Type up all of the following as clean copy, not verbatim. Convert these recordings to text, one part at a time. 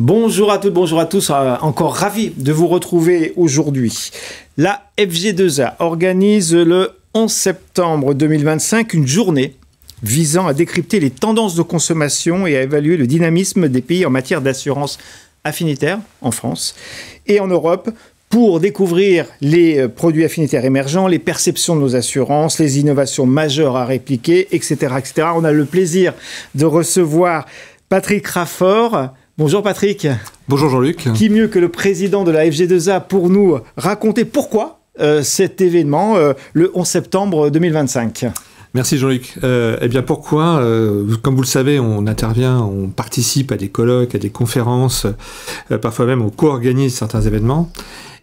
Bonjour à toutes, bonjour à tous, encore ravi de vous retrouver aujourd'hui. La FG2A organise le 11 septembre 2025 une journée visant à décrypter les tendances de consommation et à évaluer le dynamisme des pays en matière d'assurance affinitaire en France et en Europe pour découvrir les produits affinitaires émergents, les perceptions de nos assurances, les innovations majeures à répliquer, etc., etc. On a le plaisir de recevoir Patrick Raffort. Bonjour Patrick. Bonjour Jean-Luc. Qui mieux que le président de la FG2A pour nous raconter pourquoi cet événement le 11 septembre 2025. Merci Jean-Luc. Eh bien pourquoi comme vous le savez, on intervient, on participe à des colloques, à des conférences, parfois même on co-organise certains événements.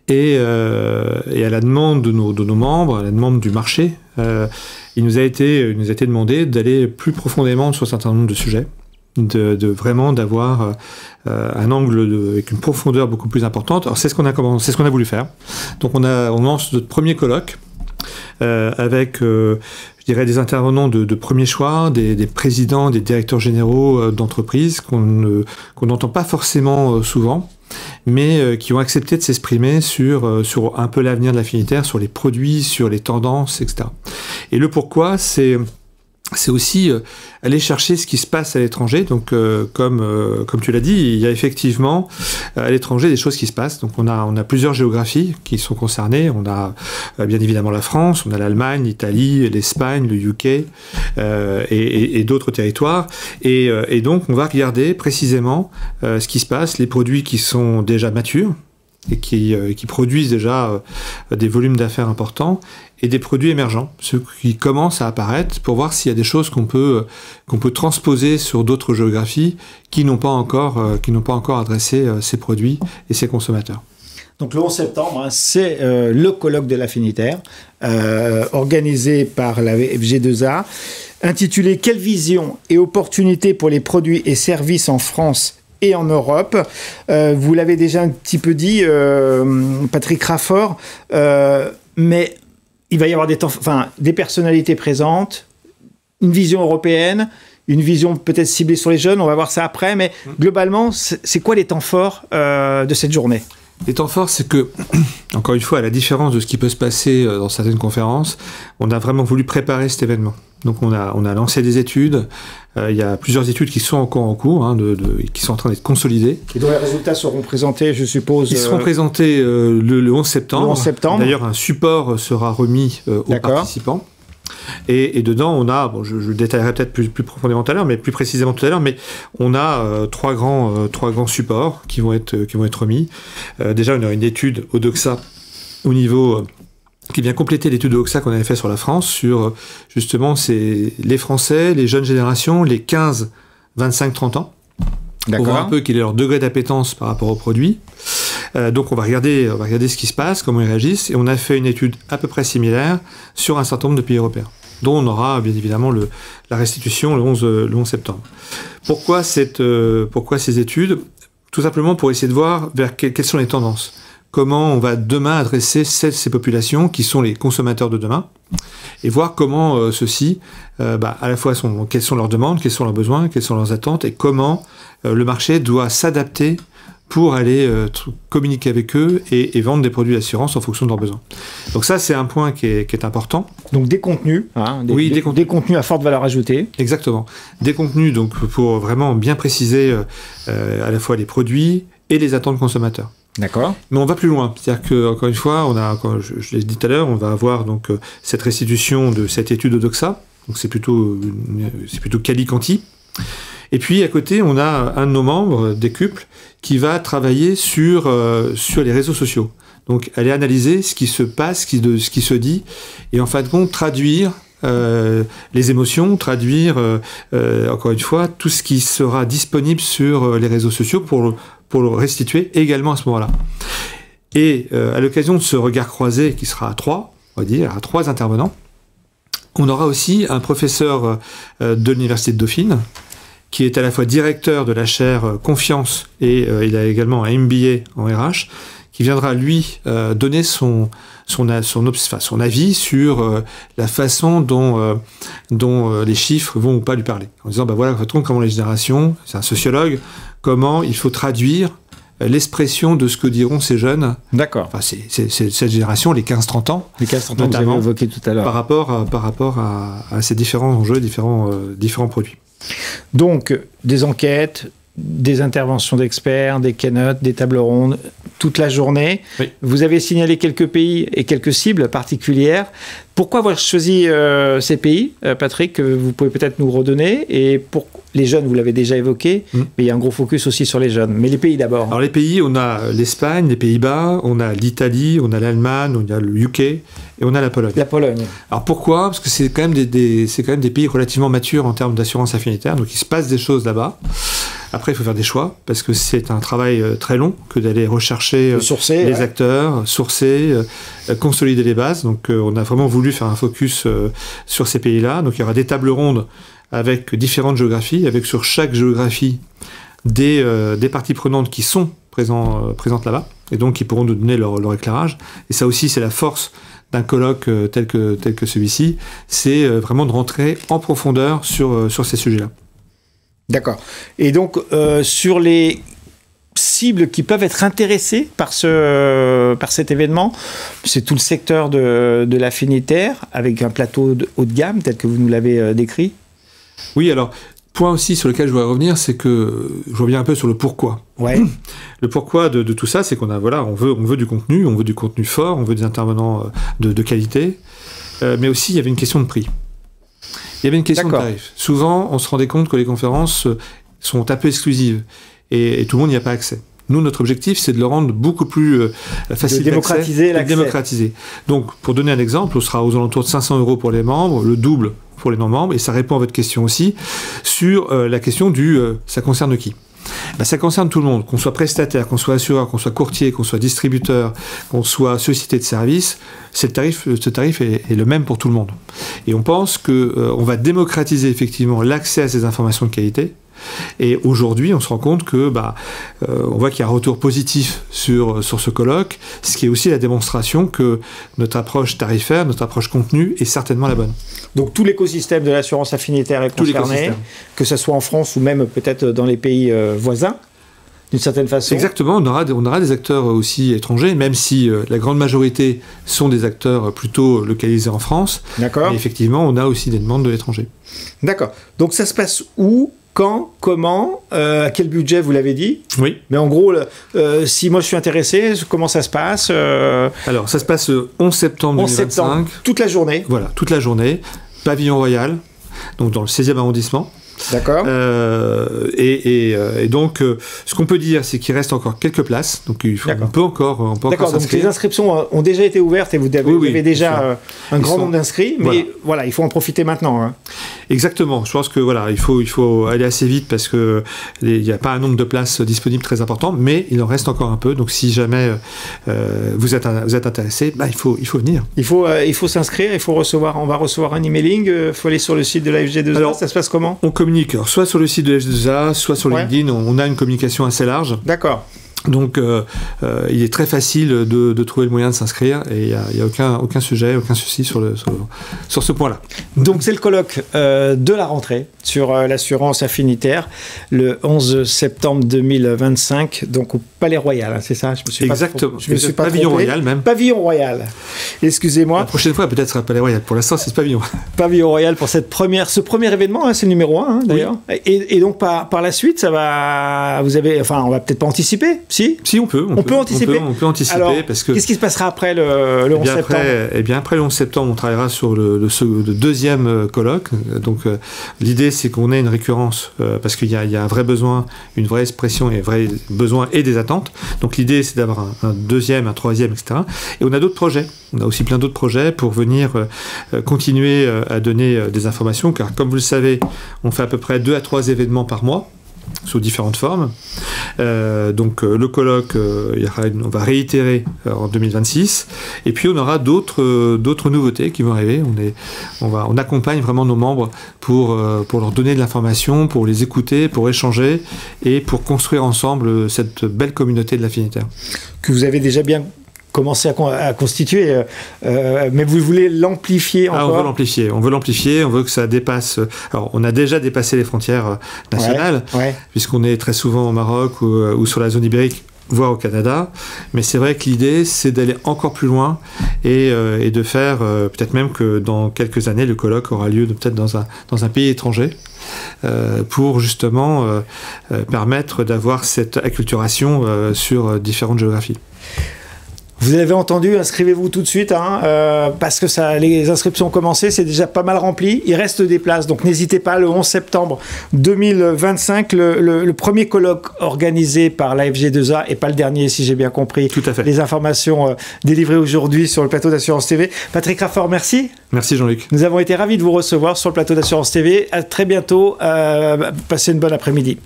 Et à la demande de nos membres, à la demande du marché, il nous a été demandé d'aller plus profondément sur un certain nombre de sujets. Vraiment d'avoir un angle avec une profondeur beaucoup plus importante. Alors c'est ce qu'on a voulu faire. Donc on lance notre premier colloque avec je dirais des intervenants de premier choix, des présidents, des directeurs généraux d'entreprises qu'on n'entend pas forcément souvent, mais qui ont accepté de s'exprimer sur un peu l'avenir de l'affinitaire, sur les produits, sur les tendances, etc. Et le pourquoi, c'est aussi aller chercher ce qui se passe à l'étranger. Donc, comme tu l'as dit, il y a effectivement à l'étranger des choses qui se passent. Donc, on a plusieurs géographies qui sont concernées. On a bien évidemment la France, on a l'Allemagne, l'Italie, l'Espagne, le UK et d'autres territoires. Et donc, on va regarder précisément ce qui se passe, les produits qui sont déjà matures et qui produisent déjà des volumes d'affaires importants, et des produits émergents, ceux qui commencent à apparaître, pour voir s'il y a des choses qu'on peut transposer sur d'autres géographies qui n'ont pas encore adressé ces produits et ces consommateurs. Donc le 11 septembre, c'est le colloque de l'affinitaire, organisé par la FG2A, intitulé « Quelle vision et opportunités pour les produits et services en France et en Europe ?» Vous l'avez déjà un petit peu dit, Patrick Raffort, mais il va y avoir des personnalités présentes, une vision européenne, une vision peut-être ciblée sur les jeunes, on va voir ça après, mais globalement, c'est quoi les temps forts de cette journée ? Les temps forts, c'est que, encore une fois, à la différence de ce qui peut se passer dans certaines conférences, on a vraiment voulu préparer cet événement. Donc on a lancé des études, il y a plusieurs études qui sont encore en cours, qui sont en train d'être consolidées. Et dont les résultats seront présentés, je suppose... Ils seront présentés le 11 septembre. Le 11 septembre. D'ailleurs, un support sera remis aux participants. Et dedans, on a, je le détaillerai peut-être plus profondément tout à l'heure, mais plus précisément tout à l'heure, mais on a trois grands supports qui vont être remis. Déjà, on a une étude Odoxa au niveau... qui vient compléter l'étude de Odoxa qu'on avait fait sur la France, sur justement les Français, les jeunes générations, les 15, 25, 30 ans. On voit un peu quel est leur degré d'appétence par rapport aux produits. Donc on va regarder ce qui se passe, comment ils réagissent, et on a fait une étude à peu près similaire sur un certain nombre de pays européens, dont on aura bien évidemment la restitution le 11 septembre. Pourquoi ces études ? Tout simplement pour essayer de voir vers quelles sont les tendances. Comment on va demain adresser ces populations qui sont les consommateurs de demain, et voir comment ceux-ci, à la fois quelles sont leurs demandes, quels sont leurs besoins, quelles sont leurs attentes, et comment le marché doit s'adapter pour aller communiquer avec eux et vendre des produits d'assurance en fonction de leurs besoins. Donc ça, c'est un point qui est important. Donc des contenus, des contenus à forte valeur ajoutée. Exactement. Des contenus donc, pour vraiment bien préciser à la fois les produits et les attentes consommateurs. D'accord. Mais on va plus loin. C'est-à-dire que, encore une fois, comme je l'ai dit tout à l'heure, on va avoir donc cette restitution de cette étude Odoxa. Donc c'est plutôt quali-quanti. Et puis à côté, on a un de nos membres, Décuple, qui va travailler sur les réseaux sociaux. Donc aller analyser ce qui se passe, ce qui se dit, et en fin de compte traduire les émotions, traduire encore une fois tout ce qui sera disponible sur les réseaux sociaux pour le restituer également à ce moment-là. Et à l'occasion de ce regard croisé qui sera à trois intervenants, on aura aussi un professeur de l'Université de Dauphine, qui est à la fois directeur de la chaire Confiance et il a également un MBA en RH, qui viendra, lui, donner son avis sur la façon dont les chiffres vont ou pas lui parler. En disant, voilà, comment les générations, c'est un sociologue, comment il faut traduire l'expression de ce que diront ces jeunes. D'accord. Enfin, c'est cette génération, les 15-30 ans. Les 15-30 ans, vous avez évoqué tout à l'heure. Par rapport à ces différents enjeux, différents produits. Donc, des enquêtes, des interventions d'experts, des keynotes, des tables rondes, toute la journée. Oui. Vous avez signalé quelques pays et quelques cibles particulières. Pourquoi avoir choisi ces pays, Patrick, vous pouvez peut-être nous redonner? Et pour les jeunes, vous l'avez déjà évoqué, mais il y a un gros focus aussi sur les jeunes. Mais les pays d'abord. Alors les pays, on a l'Espagne, les Pays-Bas, on a l'Italie, on a l'Allemagne, on a le UK et on a la Pologne. La Pologne. Alors pourquoi? Parce que c'est quand même des pays relativement matures en termes d'assurance affinitaire, donc il se passe des choses là-bas. Après, il faut faire des choix, parce que c'est un travail très long que d'aller rechercher les acteurs, sourcer, consolider les bases. Donc, on a vraiment voulu faire un focus sur ces pays-là. Donc, il y aura des tables rondes avec différentes géographies, avec sur chaque géographie des parties prenantes qui sont présentes là-bas, et donc qui pourront nous donner leur éclairage. Et ça aussi, c'est la force d'un colloque tel que celui-ci, c'est vraiment de rentrer en profondeur sur ces sujets-là. D'accord. Et donc, sur les cibles qui peuvent être intéressées par cet événement, c'est tout le secteur de l'affinitaire, avec un plateau haut de gamme, tel que vous nous l'avez décrit. Oui, alors, point aussi sur lequel je voudrais revenir, c'est que je reviens un peu sur le pourquoi. Ouais. Le pourquoi de tout ça, c'est qu'on veut du contenu, on veut du contenu fort, on veut des intervenants de qualité, mais aussi il y avait une question de prix. Il y avait une question de tarif. Souvent, on se rendait compte que les conférences sont un peu exclusives et tout le monde n'y a pas accès. Nous, notre objectif, c'est de le rendre beaucoup plus facile d'accès. Démocratiser. Donc, pour donner un exemple, on sera aux alentours de 500 € pour les membres, le double pour les non-membres, et ça répond à votre question aussi sur la question ça concerne qui? Ça concerne tout le monde, qu'on soit prestataire, qu'on soit assureur, qu'on soit courtier, qu'on soit distributeur, qu'on soit société de service, ce tarif est le même pour tout le monde. Et on pense qu'on va démocratiser effectivement l'accès à ces informations de qualité. Et aujourd'hui, on se rend compte que on voit qu'il y a un retour positif sur ce colloque, ce qui est aussi la démonstration que notre approche tarifaire, notre approche contenu est certainement la bonne. Donc tout l'écosystème de l'assurance affinitaire est concerné, que ce soit en France ou même peut-être dans les pays voisins, d'une certaine façon. Exactement, on aura des acteurs aussi étrangers, même si la grande majorité sont des acteurs plutôt localisés en France. D'accord. Mais effectivement, on a aussi des demandes de l'étranger. D'accord. Donc ça se passe où ? Quand, comment, à quel budget, vous l'avez dit? Oui. Mais en gros, si moi je suis intéressé, comment ça se passe? Alors, ça se passe 11 septembre 2025. Toute la journée. Voilà, toute la journée. Pavillon Royal, donc dans le 16e arrondissement. D'accord. Et donc, ce qu'on peut dire, c'est qu'il reste encore quelques places. Donc, on peut encore D'accord, donc les inscriptions ont déjà été ouvertes et vous avez déjà un grand nombre d'inscrits. Mais voilà, il faut en profiter maintenant. Hein. Exactement. Je pense que voilà, il faut aller assez vite parce qu'il n'y a pas un nombre de places disponibles très important, mais il en reste encore un peu. Donc, si jamais vous êtes intéressé, il faut venir. Il faut s'inscrire, on va recevoir un emailing, il faut aller sur le site de la FG2A. Alors, ça se passe comment? On communique soit sur le site de la FG2A, soit sur LinkedIn. On a une communication assez large. D'accord. Donc, il est très facile de trouver le moyen de s'inscrire et il n'y a aucun sujet, aucun souci sur ce point-là. Donc, c'est le colloque de la rentrée sur l'assurance affinitaire le 11 septembre 2025, donc au Palais Royal, hein, c'est ça? Exactement. Je me suis pas Pavillon Royal même. Pavillon Royal. Excusez-moi. La prochaine fois, peut-être, ce sera Palais Royal. Pour l'instant, c'est ce pavillon. Pavillon Royal pour ce premier événement, hein, c'est le numéro 1, hein, d'ailleurs. Oui. Et donc, par la suite, ça va. On va peut-être pas anticiper. Si, on peut anticiper. On peut anticiper. Alors, parce que qu'est-ce qui se passera après le 11 septembre? Après le 11 septembre, on travaillera sur le deuxième colloque. Donc, l'idée, c'est qu'on ait une récurrence parce qu'il y a un vrai besoin, une vraie expression et un vrai besoin et des attentes. Donc, l'idée, c'est d'avoir un deuxième, un troisième, etc. Et on a d'autres projets. On a aussi plein d'autres projets pour venir continuer à donner des informations. Car, comme vous le savez, on fait à peu près 2 à 3 événements par mois. sous différentes formes. Donc le colloque, on va réitérer en 2026, et puis on aura d'autres nouveautés qui vont arriver. On accompagne vraiment nos membres pour leur donner de l'information, pour les écouter, pour échanger et pour construire ensemble cette belle communauté de l'affinitaire. Que vous avez déjà bien commencé à constituer, mais vous voulez l'amplifier encore? On veut l'amplifier, on veut que ça dépasse... Alors, on a déjà dépassé les frontières nationales, puisqu'on est très souvent au Maroc ou sur la zone ibérique, voire au Canada, mais c'est vrai que l'idée, c'est d'aller encore plus loin et de faire, peut-être même que dans quelques années, le colloque aura lieu peut-être dans un pays étranger, pour justement permettre d'avoir cette acculturation sur différentes géographies. Vous avez entendu, inscrivez-vous tout de suite, parce que les inscriptions ont commencé, c'est déjà pas mal rempli. Il reste des places, donc n'hésitez pas, le 11 septembre 2025, le premier colloque organisé par la FG2A, et pas le dernier, si j'ai bien compris. Tout à fait. Les informations délivrées aujourd'hui sur le plateau d'Assurance TV. Patrick Raffort, merci. Merci Jean-Luc. Nous avons été ravis de vous recevoir sur le plateau d'Assurance TV. À très bientôt. Passez une bonne après-midi.